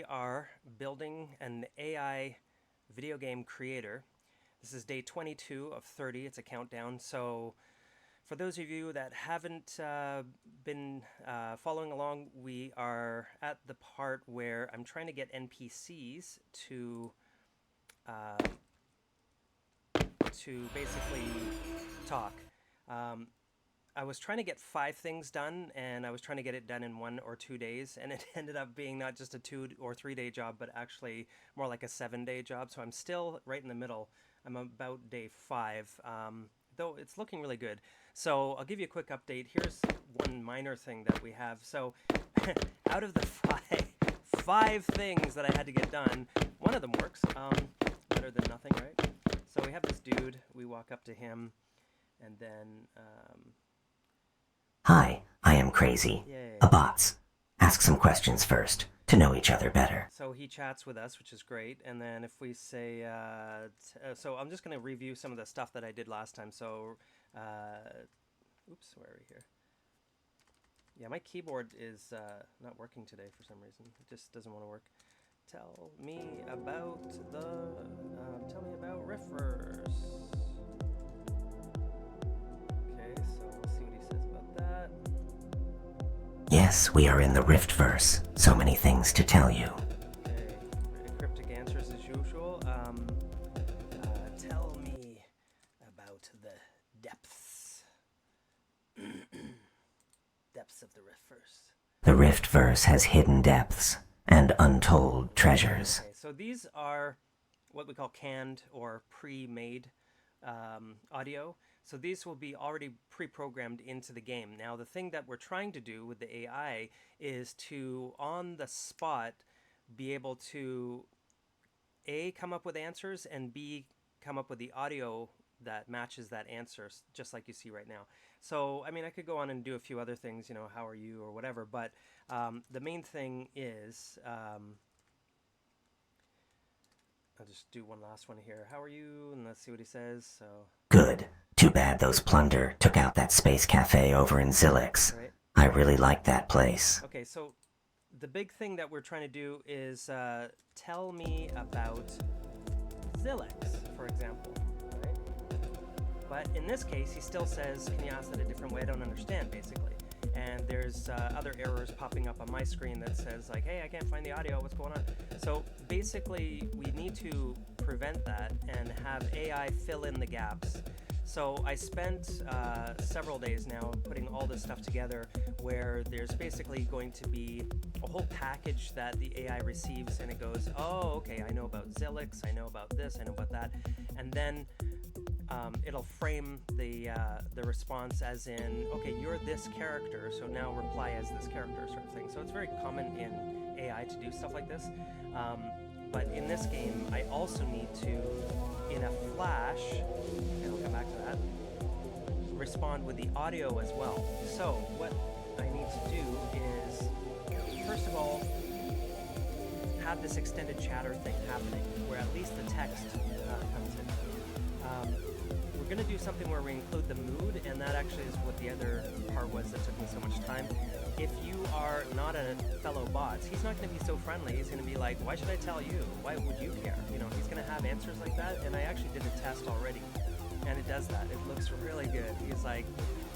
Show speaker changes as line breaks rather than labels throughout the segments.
we are building an AI video game creator. This is day 22 of 30. It's a countdown. So for those of you that haven't been following along, we are at the part where I'm trying to get NPCs to basically talk. I was trying to get 5 things done, and I was trying to get it done in 1 or 2 days, and it ended up being not just a 2 or 3 day job, but actually more like a 7-day job. So I'm still right in the middle. I'm about day 5, though it's looking really good. So I'll give you a quick update. Here's one minor thing that we have. So out of the five things that I had to get done, one of them works. Better than nothing, right? So we have this dude. We walk up to him, and then
Hi, I am Crazy.
yay.
A bots. Ask some questions first, to know each other better.
So he chats with us, which is great. And then if we say, so I'm just going to review some of the stuff that I did last time. So, oops, where are we here? Yeah, my keyboard is not working today for some reason. It just doesn't want to work. Tell me about RiftVerse. Okay, so we'll see what he says about that.
Yes, we are in the RiftVerse. So many things to tell you.
Okay, cryptic answers as usual. Tell me about the depths. Depths of the RiftVerse.
The RiftVerse has hidden depths and untold treasures.
Okay, so these are what we call canned or pre-made audio. So these will be already pre-programmed into the game. Now, the thing that we're trying to do with the AI is to, on the spot, be able to A, come up with answers, and B, come up with the audio that matches that answer, just like you see right now. So, I mean, I could go on and do a few other things, you know, how are you or whatever, but the main thing is, I'll just do one last one here. How are you? And let's see what he says. So
Good. Too bad those plunder took out that space cafe over in Zilix.
right.
I really like that place.
Okay, so the big thing that we're trying to do is tell me about Zilix, for example. Right? But in this case, he still says, can you ask that a different way? I don't understand, basically. And there's other errors popping up on my screen that says, like, hey, I can't find the audio, what's going on? So basically, we need to prevent that and have AI fill in the gaps. So I spent several days now putting all this stuff together, where there's basically going to be a whole package that the AI receives, and it goes, oh, okay, I know about Zilix, I know about this, I know about that. And then it'll frame the response as in, okay, you're this character, so now reply as this character, sort of thing. So it's very common in AI to do stuff like this. But in this game, I also need to, in a flash, and we'll come back to that, respond with the audio as well. So what I need to do is, first of all, have this extended chatter thing happening, where at least the text comes in. We're going to do something where we include the mood, and that actually is what the other part was that took me so much time. If you are not a fellow bot, he's not going to be so friendly. He's going to be like, why should I tell you? Why would you care? You know, he's going to have answers like that, and I actually did a test already, and it does that. It looks really good. He's like,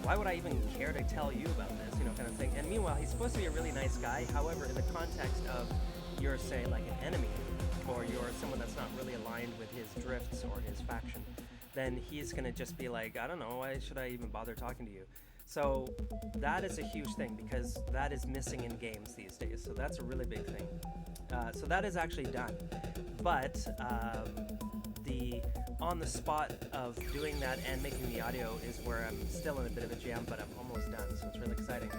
why would I even care to tell you about this? You know, kind of thing. And meanwhile, he's supposed to be a really nice guy. However, in the context of you're, say, like an enemy, or you're someone that's not really aligned with his drifts or his faction, then he's going to just be like, I don't know, why should I even bother talking to you? So that is a huge thing, because that is missing in games these days. So that's a really big thing. So that is actually done. But the on the spot of doing that and making the audio is where I'm still in a bit of a jam, but I'm almost done. So it's really exciting.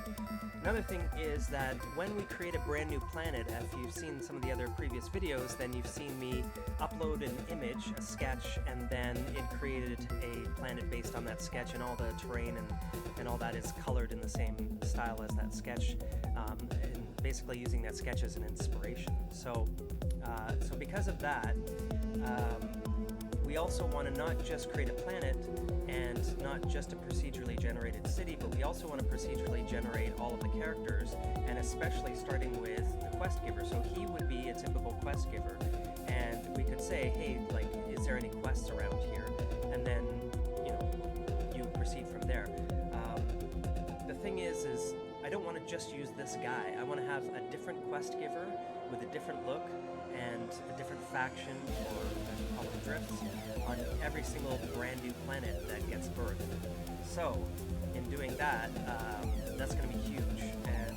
Another thing is that when we create a brand new planet, if you've seen some of the other previous videos, then you've seen me upload an image, a sketch, and then it created a planet based on that sketch, and all the terrain and all that is colored in the same style as that sketch, and basically using that sketch as an inspiration. So because of that, we also want to not just create a planet and not just a procedurally generated city, but we also want to procedurally generate all of the characters, and especially starting with the quest giver. So he would be a quest giver, and we could say, hey, like, is there any quests around here? And then, you know, you proceed from there. The thing is I don't want to just use this guy. I want to have a different quest giver with a different look and a different faction, or as we call them, drifts, on every single brand new planet that gets birthed. So, in doing that, that's going to be huge, and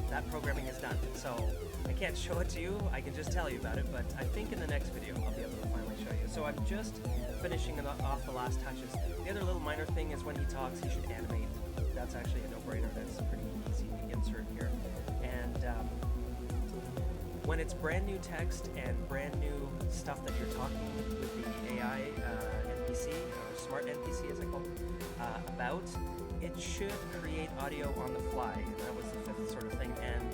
that programming is done. So, I can't show it to you, I can just tell you about it, but I think in the next video I'll be able to finally show you. So I'm just finishing off the last touches. The other little minor thing is when he talks, he should animate. That's actually a no-brainer. That's pretty easy to insert here. And when it's brand new text and brand new stuff that you're talking with the AI NPC, or Smart NPC as I call it, about, it should create audio on the fly. And that was the fifth sort of thing. And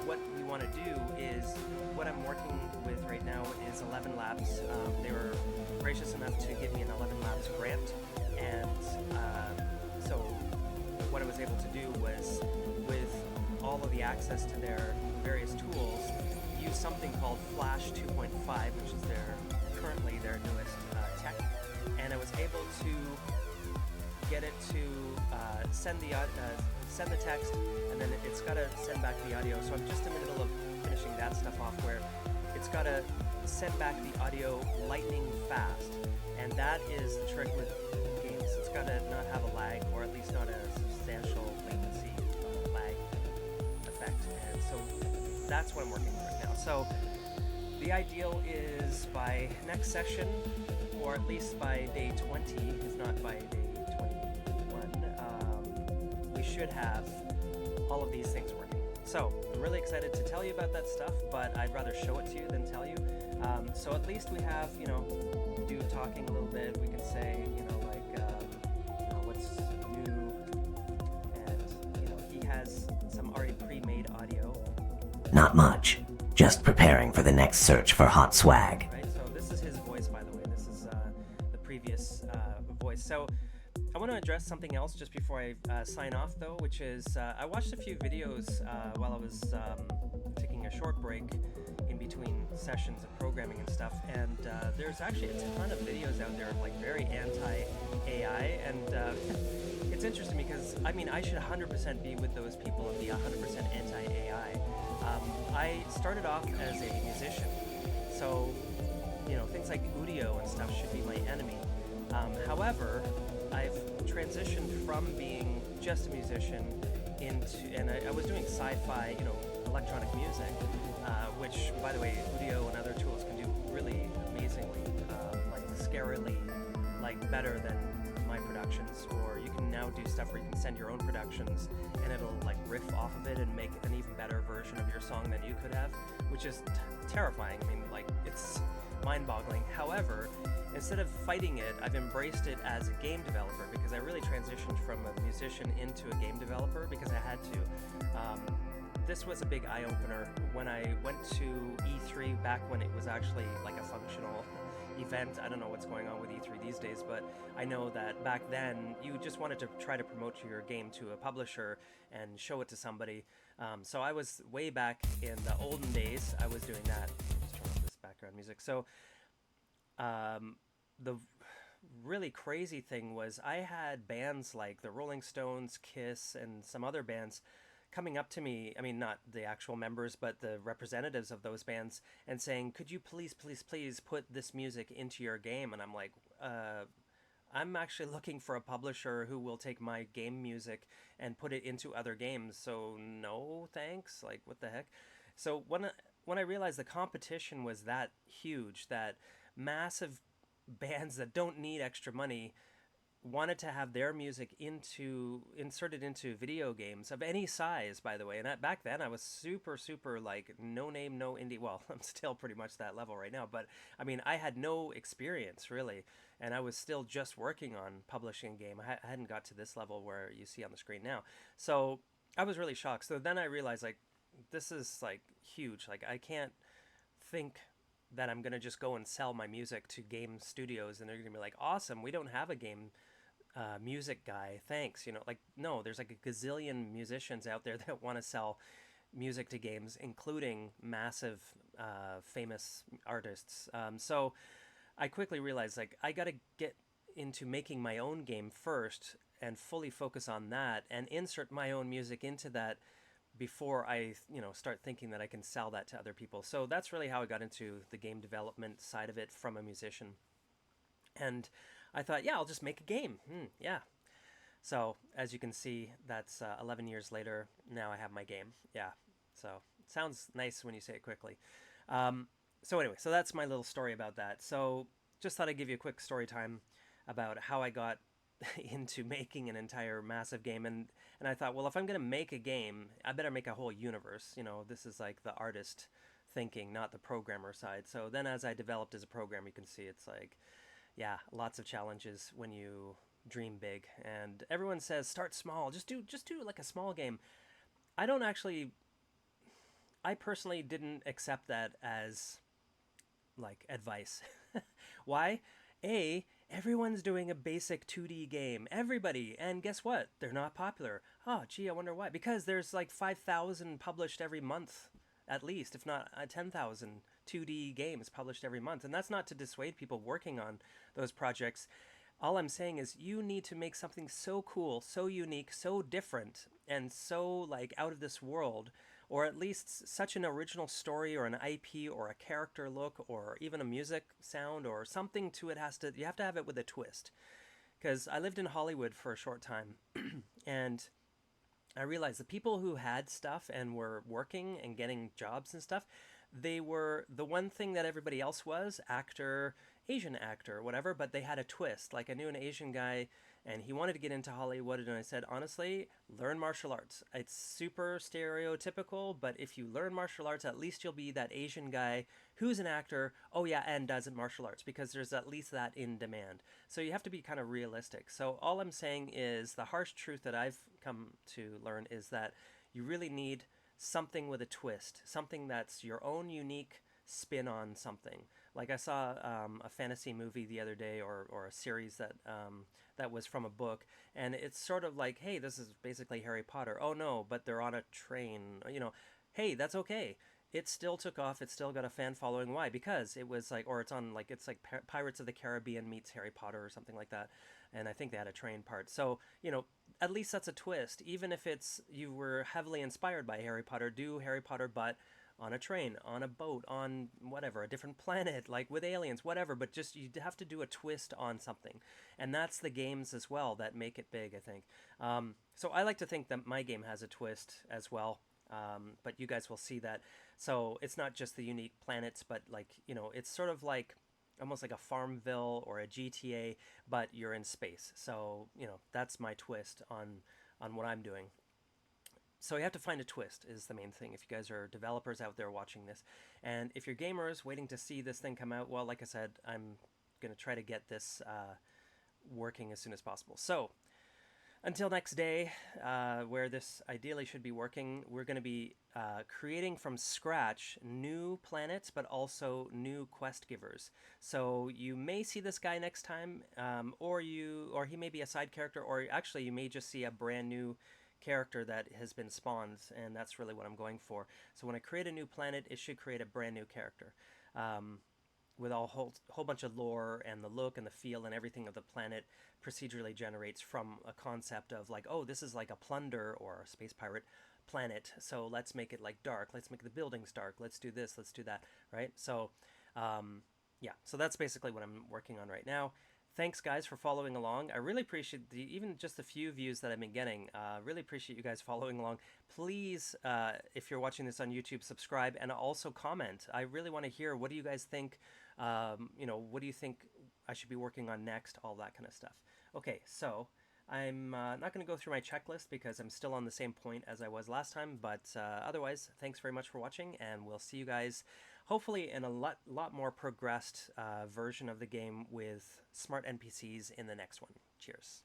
what we want to do is, what I'm working with right now is 11 Labs. They were gracious enough to give me an 11 Labs grant, and so what I was able to do was, with all of the access to their various tools, use something called Flash 2.5, which is currently their newest tech, and I was able to get it to send the text, and then it's got to send back the audio. So I'm just in the middle of finishing that stuff off, where it's got to send back the audio lightning fast, and that is the trick with games. It's got to not have a lag, or at least not a substantial latency lag effect, and so that's what I'm working with right now. So the ideal is by next session, or at least by day 20, if not by day 21, we should have all of these things working. So I'm really excited to tell you about that stuff, but I'd rather show it to you than tell you. So at least we have, you know, do talking a little bit. We can say, you know, like, you know, what's new, and, you know, he has some already pre-made audio.
Not much. Just preparing for the next search for hot swag.
Right, so this is his voice, by the way. This is the previous voice. So I want to address something else just before I sign off, though, which is I watched a few videos while I was taking a short break in between sessions of programming and stuff, and there's actually a ton of videos out there, like, very anti-AI, and it's interesting because, I mean, I should 100% be with those people and be 100% anti-AI. I started off as a musician, so, you know, things like audio and stuff should be my enemy. However, I've transitioned from being just a musician into, and I was doing sci-fi, you know, electronic music, which, by the way, audio and other tools can do really amazingly, like scarily, like, better than my productions. Or you can now do stuff where you can send your own productions, and it'll, like, riff off of it and make an even better version of your song than you could have, which is terrifying. I mean, like, it's mind-boggling. However, instead of fighting it, I've embraced it as a game developer, because I really transitioned from a musician into a game developer because I had to. This was a big eye-opener when I went to E3 back when it was actually like a functional event. I don't know what's going on with E3 these days, but I know that back then you just wanted to try to promote your game to a publisher and show it to somebody. So I was way back in the olden days, I was doing that. Just turn off this background music. So the really crazy thing was I had bands like the Rolling Stones, Kiss, and some other bands coming up to me, I mean, not the actual members, but the representatives of those bands, and saying, could you please put this music into your game? And I'm like, I'm actually looking for a publisher who will take my game music and put it into other games, so no thanks, like, what the heck? So when I realized the competition was that huge, that massive bands that don't need extra money wanted to have their music inserted into video games of any size, by the way. And back then I was super like no name, no indie. Well, I'm still pretty much that level right now, but I mean, I had no experience really, and I was still just working on publishing a game. I hadn't got to this level where you see on the screen now. So I was really shocked. So then I realized, like, this is like huge. Like, I can't think that I'm gonna just go and sell my music to game studios and they're gonna be like, awesome, we don't have a game music guy, thanks. You know, like, no, there's like a gazillion musicians out there that want to sell music to games, including massive famous artists. So I quickly realized like I got to get into making my own game first and fully focus on that and insert my own music into that before I, start thinking that I can sell that to other people. So that's really how I got into the game development side of it from a musician. And I thought, yeah, I'll just make a game. Yeah. So as you can see, that's 11 years later. Now I have my game. Yeah. So it sounds nice when you say it quickly. So anyway, so that's my little story about that. So just thought I'd give you a quick story time about how I got into making an entire massive game. And I thought, well, if I'm going to make a game, I better make a whole universe. This is like the artist thinking, not the programmer side. So then as I developed as a programmer, you can see it's like, yeah, lots of challenges when you dream big. And everyone says start small, just do like a small game. I don't actually I personally didn't accept that as like advice. Why? Everyone's doing a basic 2D game. Everybody. And guess what? They're not popular. Oh, gee, I wonder why. Because there's like 5,000 published every month, at least, if not 10,000 2D games published every month. And that's not to dissuade people working on those projects. All I'm saying is you need to make something so cool, so unique, so different, and so like out of this world, or at least such an original story or an IP or a character look or even a music sound or something to it you have to have it with a twist. Because I lived in Hollywood for a short time and I realized the people who had stuff and were working and getting jobs and stuff, they were the one thing that everybody else was, actor, Asian actor, whatever, but they had a twist. Like I knew an Asian guy and he wanted to get into Hollywood, and I said, honestly, learn martial arts. It's super stereotypical, but if you learn martial arts, at least you'll be that Asian guy who's an actor, oh yeah, and does martial arts, because there's at least that in demand. So you have to be kind of realistic. So all I'm saying is the harsh truth that I've come to learn is that you really need something with a twist, something that's your own unique spin on something. Like I saw a fantasy movie the other day, or a series that was from a book, and it's sort of like, hey, this is basically Harry Potter. Oh no, but they're on a train. Hey, that's okay. It still took off. It still got a fan following. Why? Because it was like, or it's on like, it's like Pirates of the Caribbean meets Harry Potter or something like that. And I think they had a train part. So, at least that's a twist. Even if you were heavily inspired by Harry Potter, do Harry Potter, but on a train, on a boat, on whatever, a different planet, like with aliens, whatever, but just you have to do a twist on something. And that's the games as well that make it big, I think. So I like to think that my game has a twist as well, but you guys will see that. So it's not just the unique planets, but like, it's sort of like almost like a Farmville or a GTA, but you're in space. So, that's my twist on what I'm doing. So you have to find a twist is the main thing if you guys are developers out there watching this. And if you're gamers waiting to see this thing come out, well, like I said, I'm going to try to get this working as soon as possible. So until next day, where this ideally should be working, we're going to be creating from scratch new planets, but also new quest givers. So you may see this guy next time, or he may be a side character, or actually you may just see a brand new character that has been spawned, and that's really what I'm going for. So when I create a new planet, it should create a brand new character. With a whole bunch of lore, and the look and the feel and everything of the planet procedurally generates from a concept of like, oh, this is like a plunder or a space pirate planet, so let's make it like dark, let's make the buildings dark, let's do this, let's do that, right? So yeah, so that's basically what I'm working on right now. Thanks guys for following along. I really appreciate even just the few views that I've been getting. Really appreciate you guys following along. Please, if you're watching this on YouTube, subscribe and also comment. I really want to hear, what do you guys think? What do you think I should be working on next? All that kind of stuff. Okay, so I'm not going to go through my checklist because I'm still on the same point as I was last time. But otherwise, thanks very much for watching, and we'll see you guys hopefully in a lot more progressed version of the game with smart NPCs in the next one. Cheers.